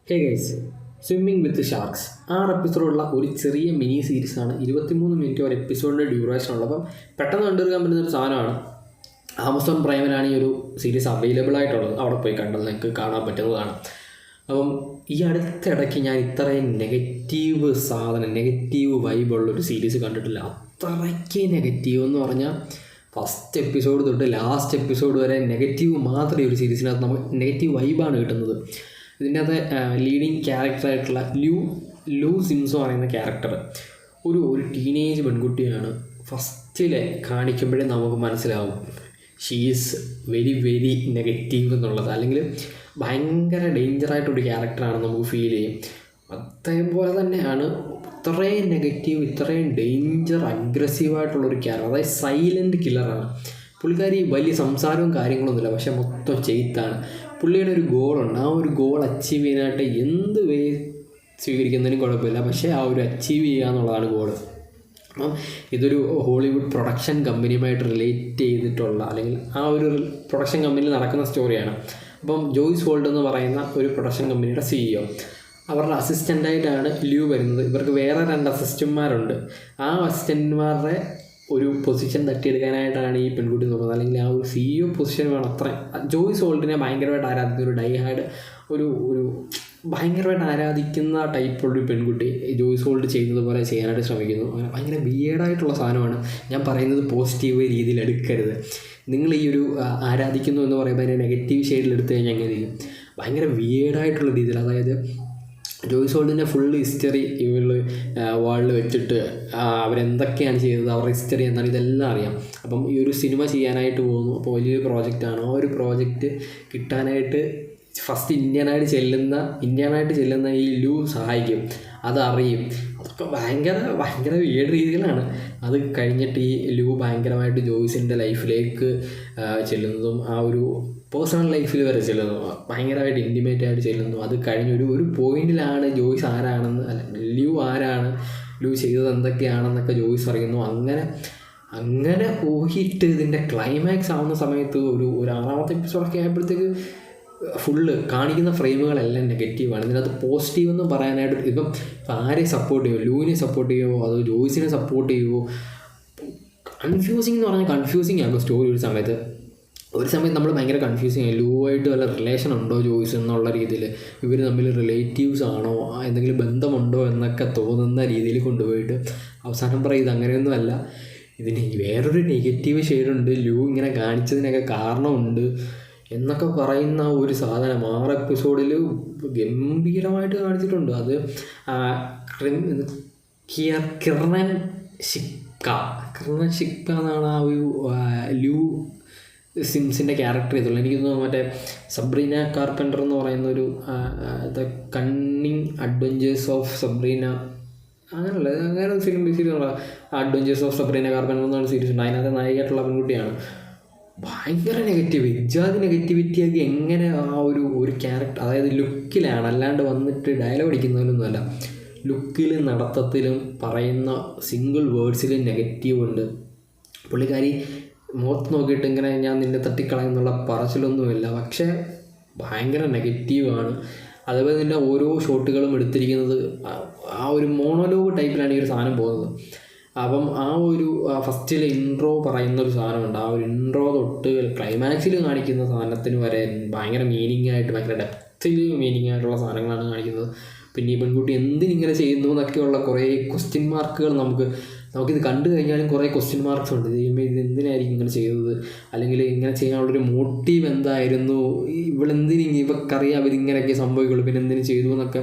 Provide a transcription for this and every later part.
Hey guys, swimming വിത്ത് sharks 6 എപ്പിസോഡുള്ള ഒരു ചെറിയ mini സീരീസാണ്. 23 minute ഒരു എപ്പിസോഡിൻ്റെ ഡ്യൂറേഷൻ ഉള്ളത്. അപ്പം പെട്ടെന്ന് കണ്ടെടുക്കാൻ പറ്റുന്നൊരു സാധനമാണ്. ആമസോൺ പ്രൈമിലാണ് ഈ ഒരു സീരീസ് അവൈലബിൾ ആയിട്ടുള്ളത്. അവിടെ പോയി കണ്ടാൽ നിങ്ങൾക്ക് കാണാൻ പറ്റുന്നതാണ്. അപ്പം ഈ അടുത്തിടയ്ക്ക് ഞാൻ ഇത്രയും നെഗറ്റീവ് വൈബുള്ളൊരു സീരീസ് കണ്ടിട്ടില്ല. അത്രയ്ക്ക് നെഗറ്റീവ് എന്ന് പറഞ്ഞാൽ ഫസ്റ്റ് എപ്പിസോഡ് തൊട്ട് ലാസ്റ്റ് എപ്പിസോഡ് വരെ നെഗറ്റീവ് മാത്രമേ ഒരു സീരീസിനകത്ത് നമുക്ക് നെഗറ്റീവ് വൈബാണ് കിട്ടുന്നത്. ഇതിൻ്റെ അകത്ത് ലീഡിങ് ക്യാരക്ടറായിട്ടുള്ള ലൂ സിംസോ പറയുന്ന ക്യാരക്ടർ ഒരു ടീനേജ് പെൺകുട്ടിയാണ്. ഫസ്റ്റിലെ കാണിക്കുമ്പോഴേ നമുക്ക് മനസ്സിലാവും ഷീ ഈസ് വെരി നെഗറ്റീവ് എന്നുള്ളത്, അല്ലെങ്കിൽ ഭയങ്കര ഡേഞ്ചറായിട്ടൊരു ക്യാരക്ടറാണ് നമുക്ക് ഫീൽ ചെയ്യും. അതേപോലെ തന്നെയാണ് ഇത്രയും നെഗറ്റീവ്, ഇത്രയും ഡേഞ്ചർ, അഗ്രസീവായിട്ടുള്ളൊരു ക്യാരക്ടർ. അതായത് സൈലൻറ്റ് കില്ലറാണ് പുള്ളിക്കാരി. വലിയ സംസാരവും കാര്യങ്ങളൊന്നുമില്ല, പക്ഷെ മൊത്തം ചെയ്ത്താണ്. പുള്ളിയുടെ ഒരു ഗോളുണ്ട്. ആ ഒരു ഗോൾ അച്ചീവ് ചെയ്യാനായിട്ട് എന്ത് വേ സ്വീകരിക്കുന്നതിനും കുഴപ്പമില്ല, പക്ഷേ ആ ഒരു അച്ചീവ് ചെയ്യുക എന്നുള്ളതാണ് ഗോള്. അപ്പം ഇതൊരു ഹോളിവുഡ് പ്രൊഡക്ഷൻ കമ്പനിയുമായിട്ട് റിലേറ്റ് ചെയ്തിട്ടുള്ള, അല്ലെങ്കിൽ ആ ഒരു പ്രൊഡക്ഷൻ കമ്പനിയിൽ നടക്കുന്ന സ്റ്റോറിയാണ്. അപ്പം ജോയ്സ് ഹോൾഡ് എന്ന് പറയുന്ന ഒരു പ്രൊഡക്ഷൻ കമ്പനിയുടെ CEO, അവരുടെ അസിസ്റ്റൻ്റായിട്ടാണ് ലൂ വരുന്നത്. ഇവർക്ക് വേറെ 2 അസിസ്റ്റന്റുമാരുണ്ട്. ആ അസിസ്റ്റന്റുമാരുടെ ഒരു പൊസിഷൻ തട്ടിയെടുക്കാനായിട്ടാണ് ഈ പെൺകുട്ടി നോക്കുന്നത്, അല്ലെങ്കിൽ ആ ഒരു CEO പൊസിഷൻ വേണം. അത്ര ജോയ്സ് ഹോൾഡിനെ ഭയങ്കരമായിട്ട് ആരാധിക്കുന്ന ഒരു ഡൈഹാർഡ് ഒരു ഭയങ്കരമായിട്ട് ആരാധിക്കുന്ന ടൈപ്പുള്ളൊരു പെൺകുട്ടി ജോയ്സ് ഹോൾഡ് ചെയ്യുന്നത് പോലെ ചെയ്യാനായിട്ട് ശ്രമിക്കുന്നു. അങ്ങനെ ഭയങ്കര വിയേഡായിട്ടുള്ള സാധനമാണ്. ഞാൻ പറയുന്നത് പോസിറ്റീവ് രീതിയിൽ എടുക്കരുത്. നിങ്ങൾ ഈ ഒരു ആരാധിക്കുന്നു എന്ന് പറയുമ്പോൾ അതിനെ നെഗറ്റീവ് ഷെയ്ഡിൽ എടുത്തു കഴിഞ്ഞാൽ എങ്ങനെ ചെയ്യും? ഭയങ്കര വിയേഡായിട്ടുള്ള രീതിയിൽ. അതായത് ജോയ്സ് ഹോൾഡിൻ്റെ ഫുൾ ഹിസ്റ്ററി ഇവരിൽ വാളിൽ വെച്ചിട്ട് അവരെന്തൊക്കെയാണ് ചെയ്തത്, അവരുടെ ഹിസ്റ്ററി എന്താണ്, ഇതെല്ലാം അറിയാം. അപ്പം ഈ ഒരു സിനിമ ചെയ്യാനായിട്ട് പോകുന്നു. അപ്പോൾ വലിയൊരു പ്രോജക്റ്റാണ്. ആ ഒരു പ്രോജക്റ്റ് കിട്ടാനായിട്ട് ഫസ്റ്റ് ഇന്ത്യനായിട്ട് ചെല്ലുന്ന ഈ ലൂ സഹായിക്കും. അതറിയും. അതൊക്കെ ഭയങ്കര വീട് രീതിയിലാണ്. അത് കഴിഞ്ഞിട്ട് ഈ ലൂ ഭയങ്കരമായിട്ട് ജോയ്സിൻ്റെ ലൈഫിലേക്ക് ചെല്ലുന്നതും ആ ഒരു പേഴ്സണൽ ലൈഫിൽ വരെ ചെല്ലുന്നു. ഭയങ്കരമായിട്ട് ഇൻറ്റിമേറ്റായിട്ട് ചെല്ലുന്നു. അത് കഴിഞ്ഞ് ഒരു പോയിന്റിലാണ് ജോയ്സ് ആരാണെന്ന്, അല്ല ലൂ ആരാണ്, ലൂ ചെയ്തത് എന്തൊക്കെയാണെന്നൊക്കെ ജോയ്സ് അറിയുന്നു. അങ്ങനെ പോയിട്ട് ഇതിൻ്റെ ക്ലൈമാക്സ് ആവുന്ന സമയത്ത് ഒരു 6ാമത്തെ എപ്പിസോഡൊക്കെ ആയപ്പോഴത്തേക്ക് ഫുള്ള് കാണിക്കുന്ന ഫ്രെയിമുകളെല്ലാം നെഗറ്റീവാണ്. ഇതിനകത്ത് പോസിറ്റീവ് എന്ന് പറയാനായിട്ട് ഇപ്പം ആരെ സപ്പോർട്ട് ചെയ്യുമോ, ലൂവിനെ സപ്പോർട്ട് ചെയ്യുമോ അതോ ജോയ്സിനെ സപ്പോർട്ട് ചെയ്യുമോ? കൺഫ്യൂസിങ് എന്ന് പറഞ്ഞാൽ കൺഫ്യൂസിങ് ആകും സ്റ്റോറി. ഒരു സമയത്ത് നമ്മൾ ഭയങ്കര കൺഫ്യൂസിങ് ആയി. ലൂവായിട്ട് വല്ല റിലേഷൻ ഉണ്ടോ ജോയ്സ് എന്നുള്ള രീതിയിൽ, ഇവർ തമ്മിൽ റിലേറ്റീവ്സ് ആണോ, എന്തെങ്കിലും ബന്ധമുണ്ടോ എന്നൊക്കെ തോന്നുന്ന രീതിയിൽ കൊണ്ടുപോയിട്ട് അവസാനം ഇത് അങ്ങനെയൊന്നുമല്ല, ഇതിന് വേറൊരു നെഗറ്റീവ് ഷെയ്ഡുണ്ട്, ലൂ ഇങ്ങനെ കാണിച്ചതിനൊക്കെ കാരണമുണ്ട് എന്നൊക്കെ പറയുന്ന ഒരു സാധനം 6 എപ്പിസോഡിൽ ഗംഭീരമായിട്ട് കാണിച്ചിട്ടുണ്ട്. അത് കിർണൻ ഷിക്ക എന്നാണ് ആ ഒരു ലൂ സിംസിൻ്റെ ക്യാരക്ടർ ചെയ്തുള്ളൂ. എനിക്ക് തോന്നുന്നു മറ്റേ സബ്രീന കാർപ്പൻ്റർ എന്ന് പറയുന്ന ഒരു the cunning adventures of Sabrina, അങ്ങനെ ഒരു സീരീസുള്ള അഡ്വഞ്ചേഴ്സ് ഓഫ് സബ്രീന കാർപ്പൻ്റർ എന്നൊരു സീരീസ് ഉണ്ട്. അതിനകത്ത് നായികയായിട്ടുള്ള പെൺകുട്ടിയാണ്. ഭയങ്കര നെഗറ്റീവ്. ഇജാതി നെഗറ്റിവിറ്റിയൊക്കെ എങ്ങനെ ആ ഒരു ക്യാരക്ടർ, അതായത് ലുക്കിലാണ്, അല്ലാണ്ട് വന്നിട്ട് ഡയലോഗ് അടിക്കുന്നതിലൊന്നുമല്ല, ലുക്കിലും നടത്തത്തിലും പറയുന്ന സിംഗിൾ വേർഡ്സിലും നെഗറ്റീവ് ഉണ്ട്. പുള്ളിക്കാരി മുഖത്ത് നോക്കിയിട്ട് ഇങ്ങനെ ഞാൻ നിന്നെ തട്ടിക്കളയെന്നുള്ള പറച്ചിലൊന്നുമില്ല, പക്ഷേ ഭയങ്കര നെഗറ്റീവാണ്. അതേപോലെ തന്നെ ഓരോ ഷോട്ടുകളും എടുത്തിരിക്കുന്നത് ആ ഒരു മോണോലോഗ് ടൈപ്പിലാണ് ഈ ഒരു സാധനം പോകുന്നത്. അപ്പം ആ ഒരു ഫസ്റ്റിൽ ഇൻട്രോ പറയുന്നൊരു സാധനമുണ്ട്. ആ ഒരു ഇൻട്രോ തൊട്ട് ക്ലൈമാക്സിൽ കാണിക്കുന്ന സാധനത്തിന് വരെ ഭയങ്കര ഭയങ്കര ഡെപ്തിൽ മീനിങ് ആയിട്ടുള്ള സാധനങ്ങളാണ് കാണിക്കുന്നത്. പിന്നെ ഈ പെൺകുട്ടി എന്തിനിങ്ങനെ ചെയ്യുന്നു എന്നൊക്കെയുള്ള കുറേ ക്വസ്റ്റ്യൻ മാർക്കുകൾ നമുക്കിത് കണ്ടു കഴിഞ്ഞാലും കുറേ ക്വസ്റ്റ്യൻ മാർക്സ് ഉണ്ട്. ഇത് എന്തിനായിരിക്കും ഇങ്ങനെ ചെയ്തത്, അല്ലെങ്കിൽ ഇങ്ങനെ ചെയ്യാനുള്ളൊരു മോട്ടീവ് എന്തായിരുന്നു, ഇവക്കറിയാം ഇവരിങ്ങനെയൊക്കെ സംഭവിക്കുള്ളൂ, പിന്നെ എന്തിനു ചെയ്തു എന്നൊക്കെ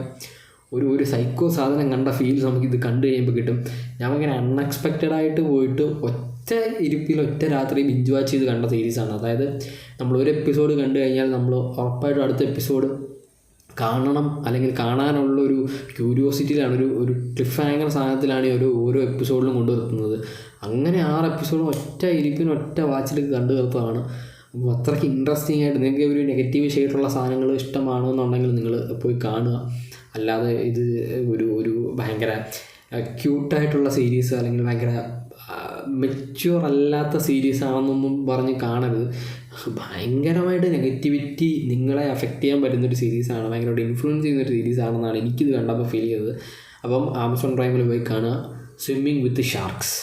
ഒരു സൈക്കോ സാധനം കണ്ട ഫീൽ നമുക്കിത് കണ്ടു കഴിയുമ്പോൾ കിട്ടും. ഞാനിങ്ങനെ അൺഎക്സ്പെക്റ്റഡായിട്ട് പോയിട്ട് ഒറ്റ രാത്രി ബിഞ്ച് വാച്ച് ചെയ്ത് കണ്ട സീരീസാണ്. അതായത് നമ്മൾ ഒരു എപ്പിസോഡ് കണ്ടു കഴിഞ്ഞാൽ നമ്മൾ ഉറപ്പായിട്ടും അടുത്ത എപ്പിസോഡ് കാണണം, അല്ലെങ്കിൽ കാണാനുള്ളൊരു ക്യൂരിയോസിറ്റിയിലാണ്, ഒരു ക്ലിഫ് ഹാങ്ങർ സാധനത്തിലാണ് ഓരോ എപ്പിസോഡിലും കൊണ്ടുവരുന്നത്. അങ്ങനെ 6 എപ്പിസോഡും ഒറ്റ വാച്ചിലേക്ക് കണ്ടു തീർത്തതാണ്. അപ്പോൾ അത്രയ്ക്ക് ഇൻട്രസ്റ്റിംഗ് ആയിട്ട്, നിങ്ങൾക്ക് ഒരു നെഗറ്റീവ് ഷെയ്ഡുള്ള സാധനങ്ങൾ ഇഷ്ടമാണെന്നുണ്ടെങ്കിൽ നിങ്ങൾ പോയി കാണുക. അല്ലാതെ ഇത് ഒരു ഭയങ്കര ക്യൂട്ടായിട്ടുള്ള സീരീസ്, അല്ലെങ്കിൽ ഭയങ്കര മെച്യൂർ അല്ലാത്ത സീരീസ് ആണെന്നൊന്നും പറഞ്ഞ് കാണരുത്. ഭയങ്കരമായിട്ട് നെഗറ്റിവിറ്റി നിങ്ങളെ അഫക്റ്റ് ചെയ്യാൻ പറ്റുന്നൊരു സീരീസാണ്, ഭയങ്കരമായിട്ട് ഇൻഫ്ലുവൻസ് ചെയ്യുന്നൊരു സീരീസാണെന്നാണ് എനിക്കിത് കണ്ടപ്പോൾ ഫീൽ ചെയ്തത്. അപ്പം ആമസോൺ പ്രൈമിൽ പോയി കാണുക, സ്വിമ്മിങ് വിത്ത് ഷാർക്സ്.